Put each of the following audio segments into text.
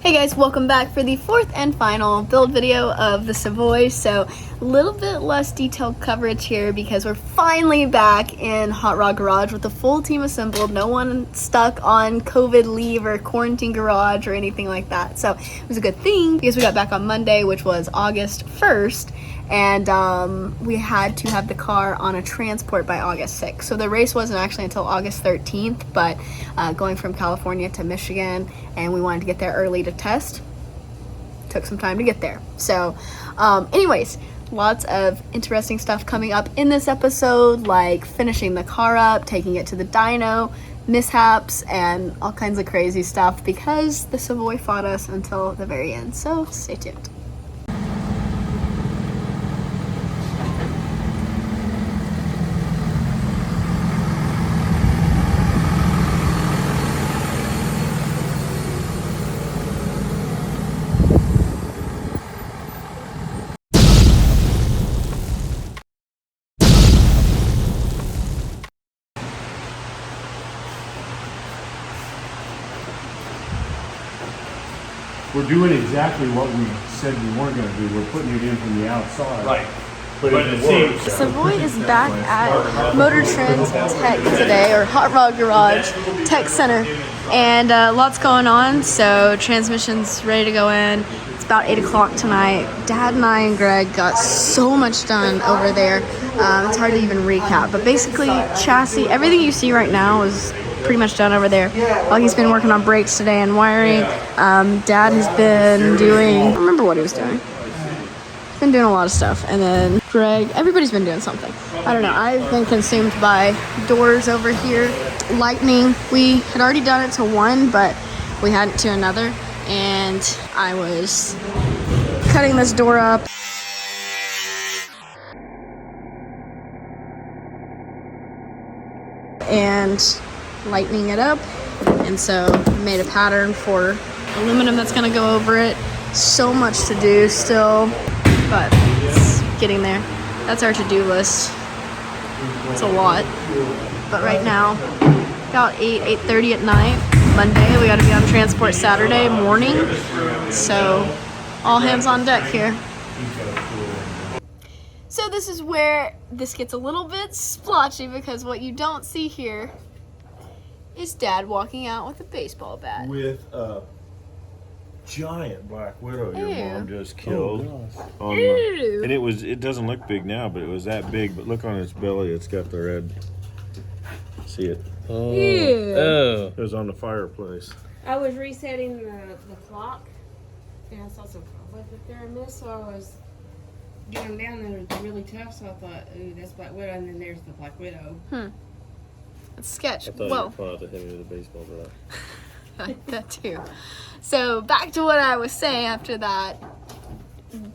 Hey guys, welcome back for the fourth and final build video of the Savoy. So a little bit less detailed coverage here because we're finally back in Hot Rod Garage with the full team assembled. No one stuck on COVID leave or quarantine garage or anything like that. So it was a good thing because we got back on Monday, which was August 1st. And we had to have the car on a transport by August 6th. So the race wasn't actually until August 13th, but going from California to Michigan, and we wanted to get there early to test. Took some time to get there. So anyways, lots of interesting stuff coming up in this episode, like finishing the car up, taking it to the dyno, mishaps, and all kinds of crazy stuff because the Savoy fought us until the very end. So stay tuned. We're doing exactly what we said we weren't going to do. We're putting it in from the outside. Right. But it works. Savoy is back at Motor Trends Tech today, or Hot Rod Garage Tech Center, and lots going on. So transmission's ready to go in. It's about 8 o'clock tonight. Dad and I and Greg got so much done over there. It's hard to even recap, but basically chassis, everything you see right now is pretty much done over there. While he's been working on brakes today and wiring, Dad has been doing, I don't remember what he was doing. He's been doing a lot of stuff. And then Greg, everybody's been doing something. I don't know, I've been consumed by doors over here. Lightning, we had already done it to one, but we hadn't to another. And I was cutting this door up. And lightening it up, and so made a pattern for aluminum that's going to go over it. So much to do still, but it's getting there. That's our to-do list. It's a lot, but right now about 8:30 at night. Monday we got to be on transport Saturday morning, so all hands on deck here. So this is where this gets a little bit splotchy because what you don't see here is Dad walking out with a baseball bat. With a giant black widow your Ew. mom just killed. Ew. And it doesn't look big now, but it was that big. But look on its belly, it's got the red. See it? Ew. It was on the fireplace. I was resetting the clock, and I saw some cobwebs up there in this, so I was getting them down there. They're really tough, so I thought, ooh, that's Black Widow, and then there's the Black Widow. It's sketch. I thought Whoa. you were fun to hit me with a baseball bat. That too. So back to what I was saying after that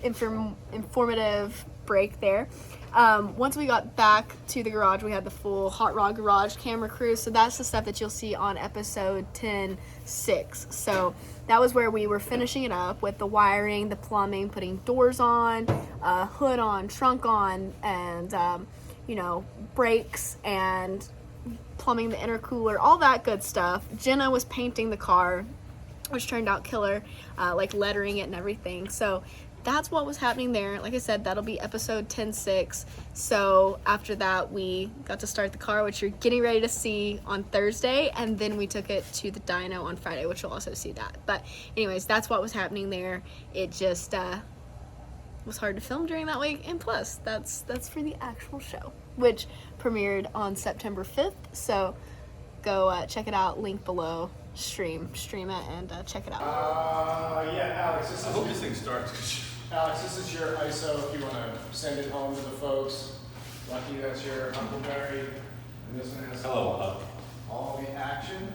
informative break there. Once we got back to the garage, we had the full Hot Rod Garage camera crew. So that's the stuff that you'll see on episode 10-6. So that was where we were finishing it up with the wiring, the plumbing, putting doors on, hood on, trunk on, and brakes and plumbing the intercooler, all that good stuff. Jenna was painting the car, which turned out killer, like lettering it and everything. So that's what was happening there. Like I said, that'll be episode 10-6. So after that, we got to start the car, which you're getting ready to see on Thursday, and then we took it to the dyno on Friday, which you'll also see that. But anyways, that's what was happening there. It just was hard to film during that week, and plus that's for the actual show, which premiered on September 5th. So go check it out, link below, stream it, and check it out. Yeah, Alex, I hope this thing starts. Alex, this is your ISO if you want to send it home to the folks. Lucky that's your Huckleberry, and this one has all the action.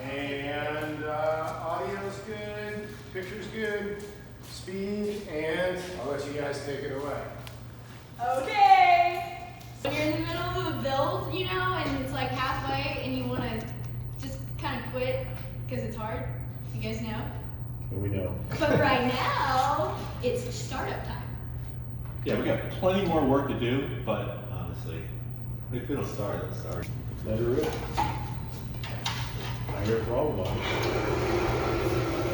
And audio's good, picture's good, speed, and I'll let you guys take it away. Okay. When you're in the middle of a build, and it's like halfway, and you want to just kind of quit because it's hard. You guys know? We know. But right now, it's startup time. Yeah, we got plenty more work to do, but honestly, if it'll start, it'll start. Let it rip. I hear a problem on it.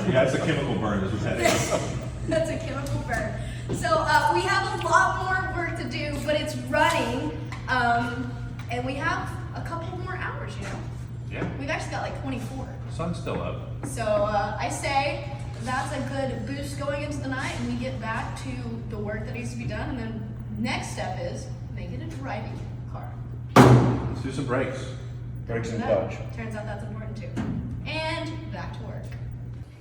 Yeah, it's a chemical burn is what that is. That's a chemical burn. So we have a lot more work to do, but it's running, and we have a couple more hours, you know. Yeah, We've actually got like 24. the sun's still up. So I say that's a good boost going into the night, and we get back to the work that needs to be done, and then next step is make it a driving car. Let's do some brakes. Brakes and That clutch. turns out that's important too. And back to work.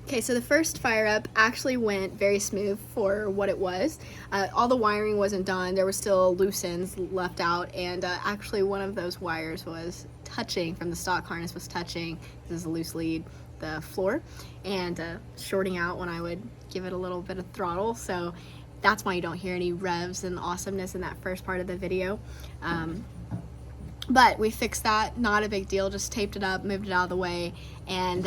Okay, so the first fire up actually went very smooth for what it was. All the wiring wasn't done. There were still loose ends left out, and actually one of those wires was touching from the stock harness was touching. This is a loose lead, the floor, and shorting out when I would give it a little bit of throttle. So that's why you don't hear any revs and awesomeness in that first part of the video. But we fixed that, not a big deal, just taped it up, moved it out of the way, and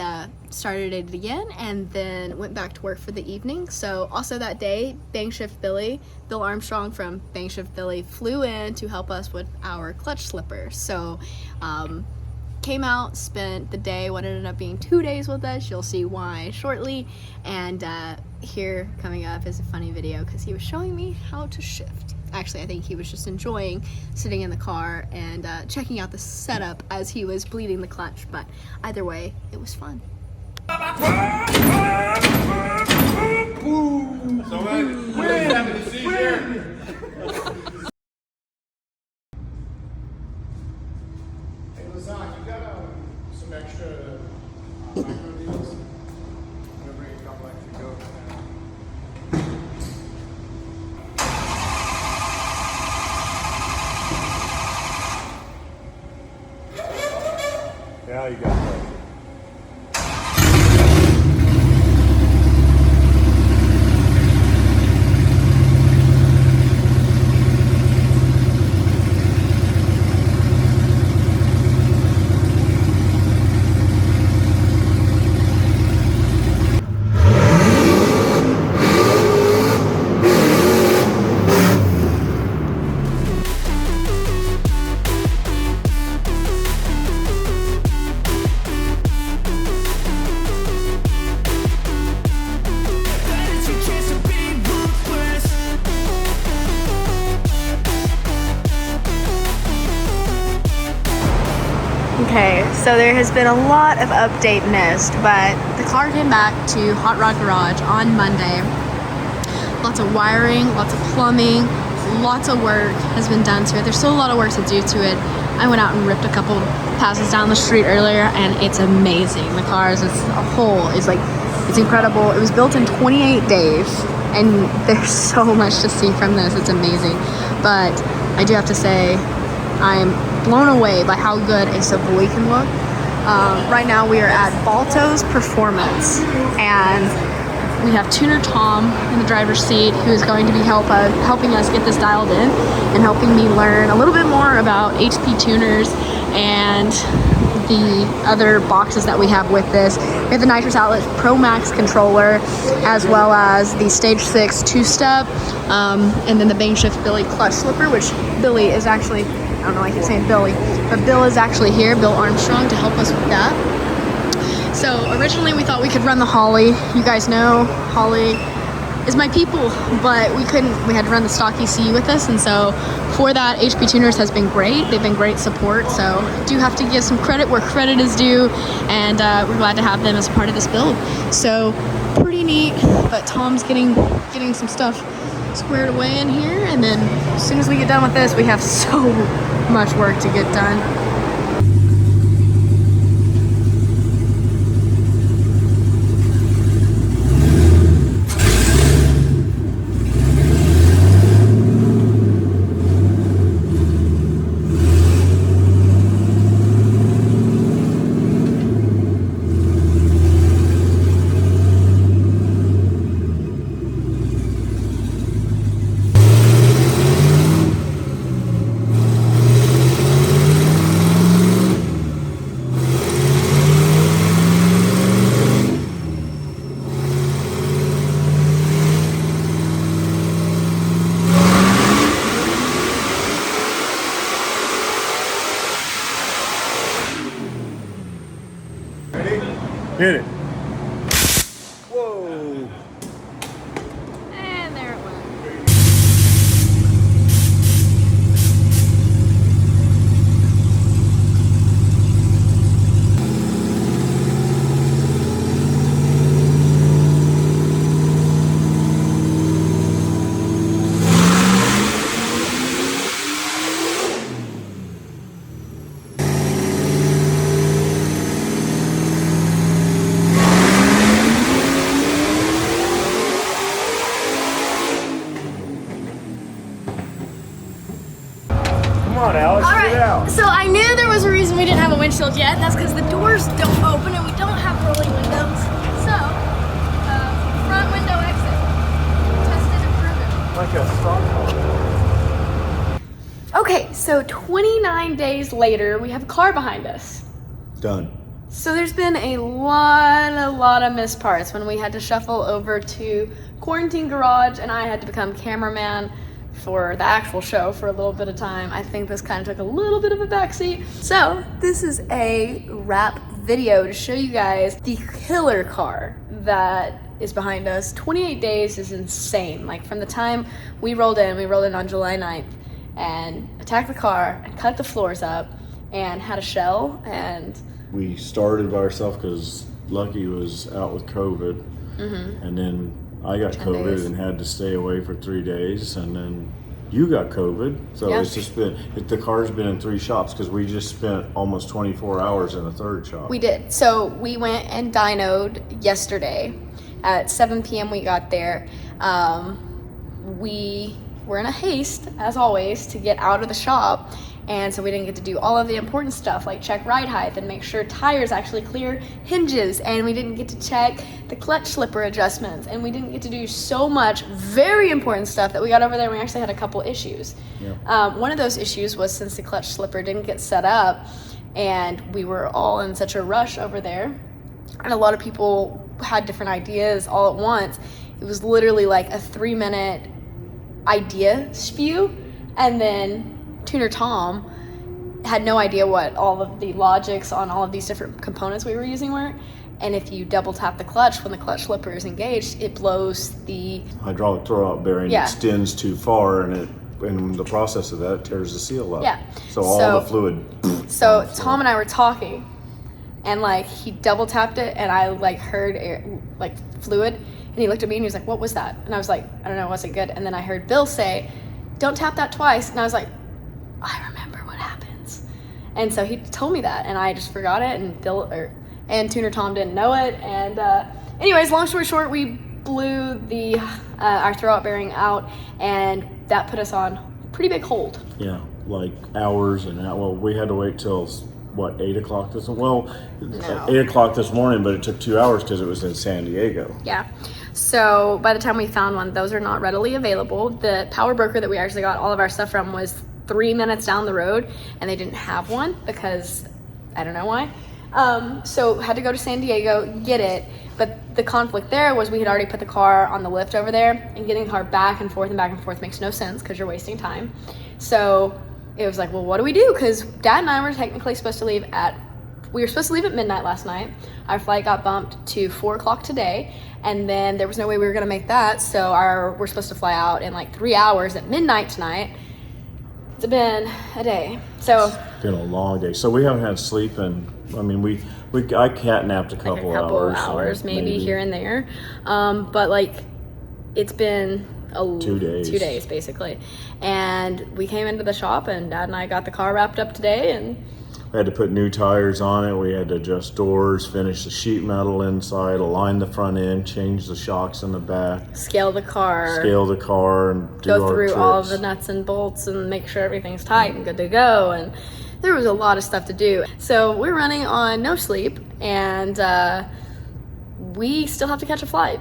started it again, and then went back to work for the evening. So also that day, Bang Shift Billy, Bill Armstrong from Bang Shift Billy, flew in to help us with our clutch slipper. So came out, spent the day, what ended up being 2 days with us. You'll see why shortly. And here coming up is a funny video because he was showing me how to shift. Actually, I think he was just enjoying sitting in the car and checking out the setup as he was bleeding the clutch. But either way, it was fun. So we're having a seizure. Hey, Lazan, you got some extra micro deals? I'm gonna bring a couple extra go. Now you got that. Okay, so there has been a lot of update missed, but the car came back to Hot Rod Garage on Monday. Lots of wiring, lots of plumbing, lots of work has been done to it. There's still a lot of work to do to it. I went out and ripped a couple passes down the street earlier, and it's amazing. The car as a whole is like, it's incredible. It was built in 28 days, and there's so much to see from this. It's amazing. But I do have to say, I'm blown away by how good a Savoy can look. Right now we are at Balto's Performance, and we have Tuner Tom in the driver's seat, who is going to be helping us get this dialed in and helping me learn a little bit more about HP tuners and the other boxes that we have with this. We have the Nitrous Outlet Pro Max controller, as well as the Stage 6 two-step, and then the Bang Shift Billy clutch slipper, which Billy is actually, I don't know, I keep saying Billy, but Bill is actually here, Bill Armstrong, to help us with that. So originally we thought we could run the Holly. You guys know Holly is my people, but we couldn't. We had to run the stock ECU with us, and so for that, HP Tuners has been great. They've been great support, so I do have to give some credit where credit is due, and we're glad to have them as part of this build. So pretty neat, but Tom's getting some stuff squared away in here, and then as soon as we get done with this, we have so much work to get done. windshield yet, and that's because the doors don't open and we don't have rolling windows. So, front window exit. Tested and proven. Like a stock car. Okay, so 29 days later, we have a car behind us. Done. So there's been a lot of missed parts when we had to shuffle over to Quarantine Garage and I had to become cameraman for the actual show for a little bit of time. I think this kind of took a little bit of a backseat. So this is a wrap video to show you guys the killer car that is behind us. 28 days is insane. Like from the time we rolled in on July 9th and attacked the car and cut the floors up and had a shell, and We started by ourselves because Lucky was out with COVID, and then I got 10 COVID days. and had to stay away for 3 days, and then you got COVID. So Yeah. it's just been, the car's been in 3 shops because we just spent almost 24 hours in a 3rd shop. We did. So we went and dynoed yesterday. At 7 p.m. we got there. We were in a haste, as always, to get out of the shop. And so we didn't get to do all of the important stuff like check ride height and make sure tires actually clear hinges. And we didn't get to check the clutch slipper adjustments. And we didn't get to do so much very important stuff that we got over there and we actually had a couple issues. Yeah. One of those issues was since the clutch slipper didn't get set up and we were all in such a rush over there. And a lot of people had different ideas all at once. It was literally like a 3-minute idea spew, and then Tuner Tom had no idea what all of the logics on all of these different components we were using were. And if you double tap the clutch when the clutch slipper is engaged, it blows the Hydraulic throwout bearing Yeah. extends too far, and in the process of that, it tears the seal up. Yeah. So all So- the fluid. So Tom and I were talking, and like he double tapped it, and I like heard air, like fluid, and he looked at me and he was like, "What was that?" And I was like, "I don't know, was it good?" And then I heard Bill say, "Don't tap that twice," and I was like, "I remember what happens." And so he told me that, and I just forgot it, and and Tuner Tom didn't know it. And anyways, long story short, we blew the our throwout bearing out, and that put us on pretty big hold. Yeah, like hours and hours. Well, we had to wait till what, 8 o'clock this No. 8 o'clock this morning, but it took 2 hours because it was in San Diego. Yeah. So by the time we found one, those are not readily available. The power broker that we actually got all of our stuff from was 3 minutes down the road, and they didn't have one because I don't know why. So had to go to San Diego, get it. But the conflict there was we had already put the car on the lift over there, and getting the car back and forth makes no sense because you're wasting time. So it was like, well, what do we do? Because Dad and I were technically supposed to leave at midnight last night. Our flight got bumped to 4 o'clock today, and then there was no way we were gonna make that. So we're supposed to fly out in like 3 hours at midnight tonight. It's been a day. So It's been a long day. So we haven't had sleep, and I mean, I catnapped a couple hours. maybe here and there. But like, it's been 2 days. 2 days basically. And we came into the shop, and Dad and I got the car wrapped up today, and We had to put new tires on it. We had to adjust doors, finish the sheet metal inside, align the front end, change the shocks in the back, scale the car, and do go our through all of trips. the nuts and bolts and make sure everything's tight and good to go. And there was a lot of stuff to do. So we're running on no sleep, and we still have to catch a flight.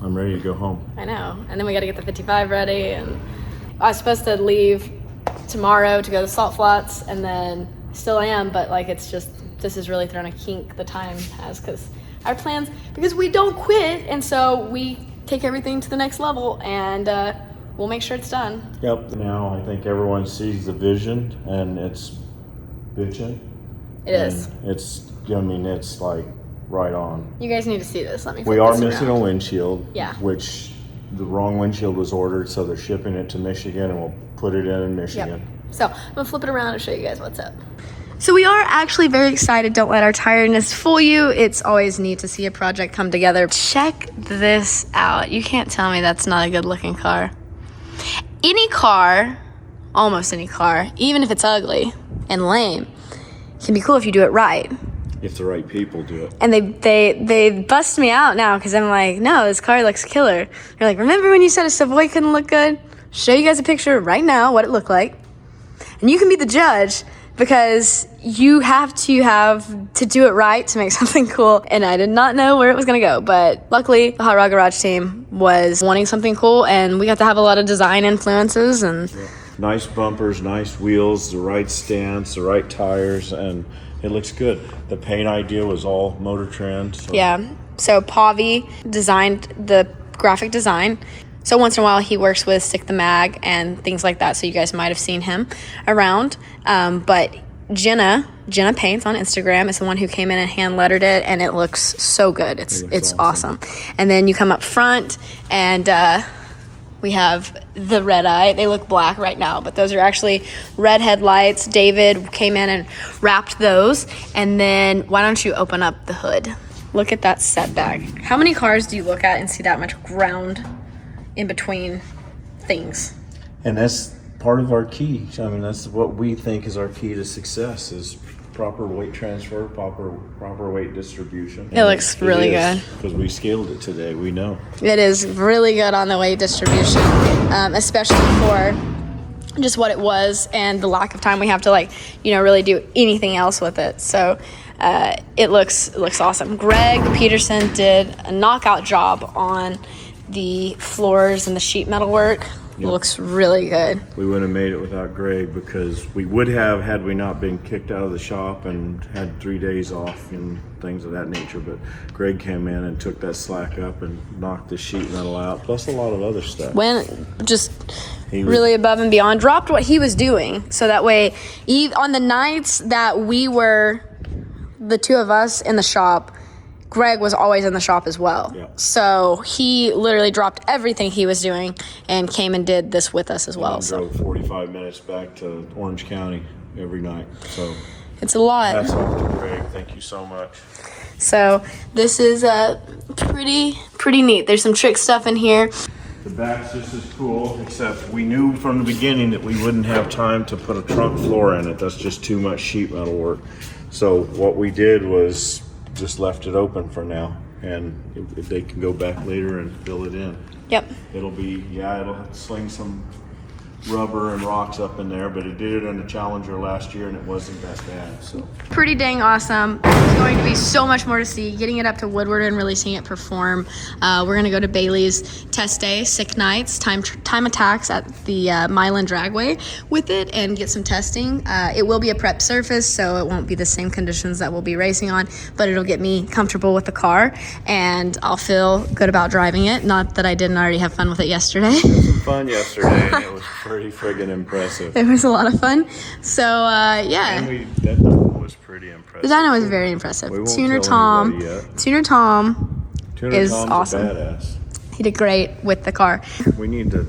I'm ready to go home. I know. And then we got to get the 55 ready, and I was supposed to leave tomorrow to go to Salt Flats, and then still am, but like, it's just, this is really thrown a kink the time has, because our plans, because we don't quit, and so we take everything to the next level, and we'll make sure it's done. Yep. Now I think everyone sees the vision, and it's bitching. It is. It's like right on. You guys need to see this. Let me We flip are this missing around. a windshield, Yeah. which the wrong windshield was ordered, so they're shipping it to Michigan, and we'll put it in Michigan. Yep. So I'm gonna flip it around and show you guys what's up. So we are actually very excited. Don't let our tiredness fool you. It's always neat to see a project come together. Check this out. You can't tell me that's not a good looking car. Any car, almost any car, even if it's ugly and lame, can be cool if you do it right. If the right people do it. And they bust me out now because I'm like, no, this car looks killer. They're like, remember when you said a Savoy couldn't look good? Show you guys a picture right now what it looked like. And you can be the judge because you have to do it right to make something cool. And I did not know where it was going to go. But luckily, the Hot Rod Garage team was wanting something cool, and we got to have a lot of design influences. And Nice bumpers, nice wheels, the right stance, the right tires, and it looks good. The paint idea was all Motor Trend. So. yeah, so Pavi designed the graphic design. So once in a while he works with Stick the Mag and things like that, so you guys might have seen him around. But Jenna Paints on Instagram is the one who came in and hand lettered it, and it looks so good. It's awesome. And then you come up front, and we have the red eye. They look black right now, but those are actually red headlights. David came in and wrapped those. And then why don't you open up the hood? Look at that set bag. How many cars do you look at and see that much ground in between things? And that's part of our key. I mean, that's what we think is our key to success is proper weight transfer, proper weight distribution. It looks really good. Because we scaled it today, we know. It is really good on the weight distribution, especially for just what it was and the lack of time we have to really do anything else with it. So it looks awesome. Gregg Petersen did a knockout job on the floors and the sheet metal work. Yep. Looks really good. We wouldn't have made it without Gregg, because we would have had we not been kicked out of the shop and had 3 days off and things of that nature. But Gregg came in and took that slack up and knocked the sheet metal out, plus a lot of other stuff. Went just really above and beyond, dropped what he was doing, so that way on the nights that we were the two of us in the shop, Gregg was always in the shop as well. Yeah. So he literally dropped everything he was doing and came and did this with us as well. And drove 45 minutes back to Orange County every night. So it's a lot. hats off to Gregg. Thank you so much. So this is pretty neat. There's some trick stuff in here. The back's just as cool, except we knew from the beginning that we wouldn't have time to put a trunk floor in it. That's just too much sheet metal work. So what we did was just left it open for now, and if they can go back later and fill it in. Yep. It'll sling some rubber and rocks up in there, but it did it in the Challenger last year and it wasn't that bad. So pretty dang awesome. There's going to be so much more to see. Getting it up to Woodward and really seeing it perform. We're going to go to Bailey's test day, sick nights, time attacks at the Milan Dragway with it and get some testing. It will be a prep surface, so it won't be the same conditions that we'll be racing on, but it'll get me comfortable with the car and I'll feel good about driving it. Not that I didn't already have fun with it yesterday. fun yesterday, and it was pretty friggin' impressive. It was a lot of fun. So yeah. And that dyno was pretty impressive. The dyno was very impressive. We won't Tuner tell Tom anybody yet. Tuner Tom is Tom's awesome. a badass. He did great with the car. We need to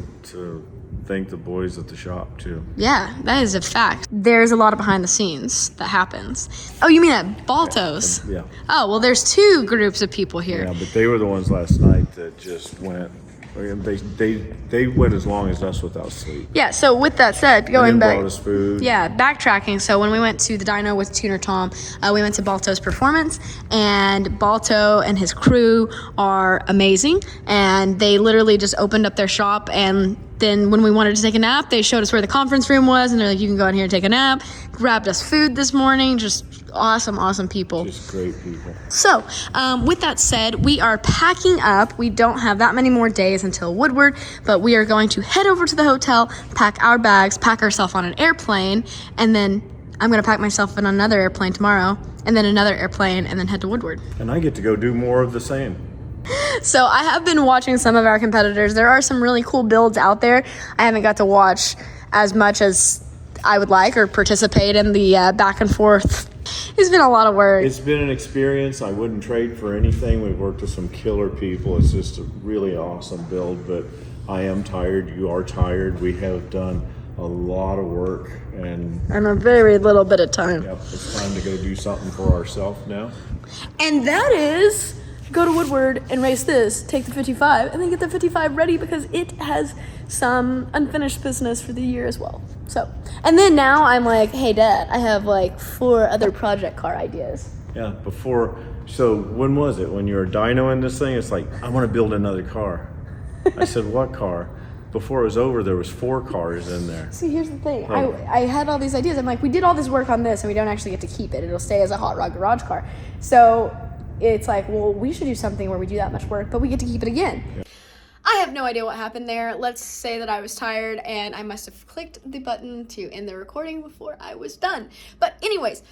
thank the boys at the shop too. Yeah, that is a fact. There's a lot of behind the scenes that happens. Oh, you mean at Balto's? Yeah. Oh, well, there's two groups of people here. Yeah, but they were the ones last night that just went. They went as long as us without sleep. Yeah, so with that said, going and then back. brought us food. Yeah, backtracking. So when we went to the dyno with Tuner Tom, we went to Balto's Performance, and Balto and his crew are amazing. And they literally just opened up their shop, and then when we wanted to take a nap, they showed us where the conference room was, and they're like, you can go in here and take a nap. Grabbed us food this morning. Just awesome people. Just great people. So, with that said, we are packing up. We don't have that many more days until Woodward, but we are going to head over to the hotel, pack our bags, pack ourselves on an airplane, and then I'm going to pack myself in another airplane tomorrow, and then another airplane, and then head to Woodward. And I get to go do more of the same. So I have been watching some of our competitors. There are some really cool builds out there. I haven't got to watch as much as I would like or participate in the back and forth. It's been a lot of work. It's been an experience I wouldn't trade for anything. We've worked with some killer people. It's just a really awesome build, but I am tired. You are tired. We have done a lot of work and a very little bit of time. Yep, it's time to go do something for ourselves now. And that is go to Woodward and race this, take the 55, and then get the 55 ready because it has some unfinished business for the year as well. So, and then now I'm like, hey Dad, I have like 4 other project car ideas. Yeah, so when was it? When you were dynoing this thing, it's like, I want to build another car. I said, what car? before it was over, there was 4 cars in there. See, here's the thing. Oh. I had all these ideas. I'm like, we did all this work on this, and we don't actually get to keep it. It'll stay as a Hot Rod Garage car. So it's like, well, we should do something where we do that much work, but we get to keep it again. Yeah. I have no idea what happened there. Let's say that I was tired and I must have clicked the button to end the recording before I was done. But anyways,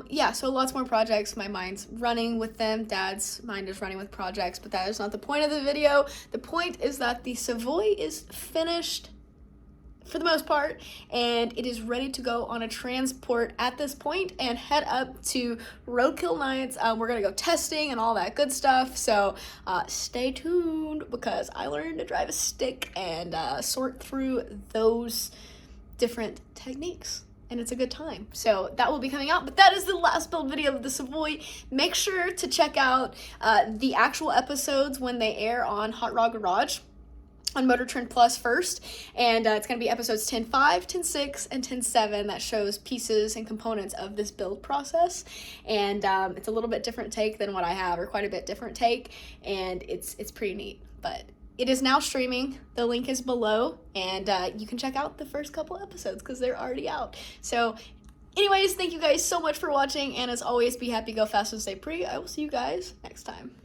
yeah, so lots more projects. My mind's running with them. Dad's mind is running with projects, but that is not the point of the video. The point is that the Savoy is finished for the most part, and it is ready to go on a transport at this point and head up to Roadkill Nights. We're gonna go testing and all that good stuff, so stay tuned, because I learned to drive a stick and sort through those different techniques, and it's a good time. So that will be coming out, but that is the last build video of the Savoy. Make sure to check out the actual episodes when they air on Hot Rod Garage on Motor Trend Plus first, and it's going to be episodes 10.5, 10.6, and 10.7 that shows pieces and components of this build process, and it's a little bit different take than what I have, or quite a bit different take, and it's pretty neat. But it is now streaming. The link is below, and you can check out the first couple episodes because they're already out. So anyways, thank you guys so much for watching, and as always, be happy, go fast, and stay pretty. I will see you guys next time.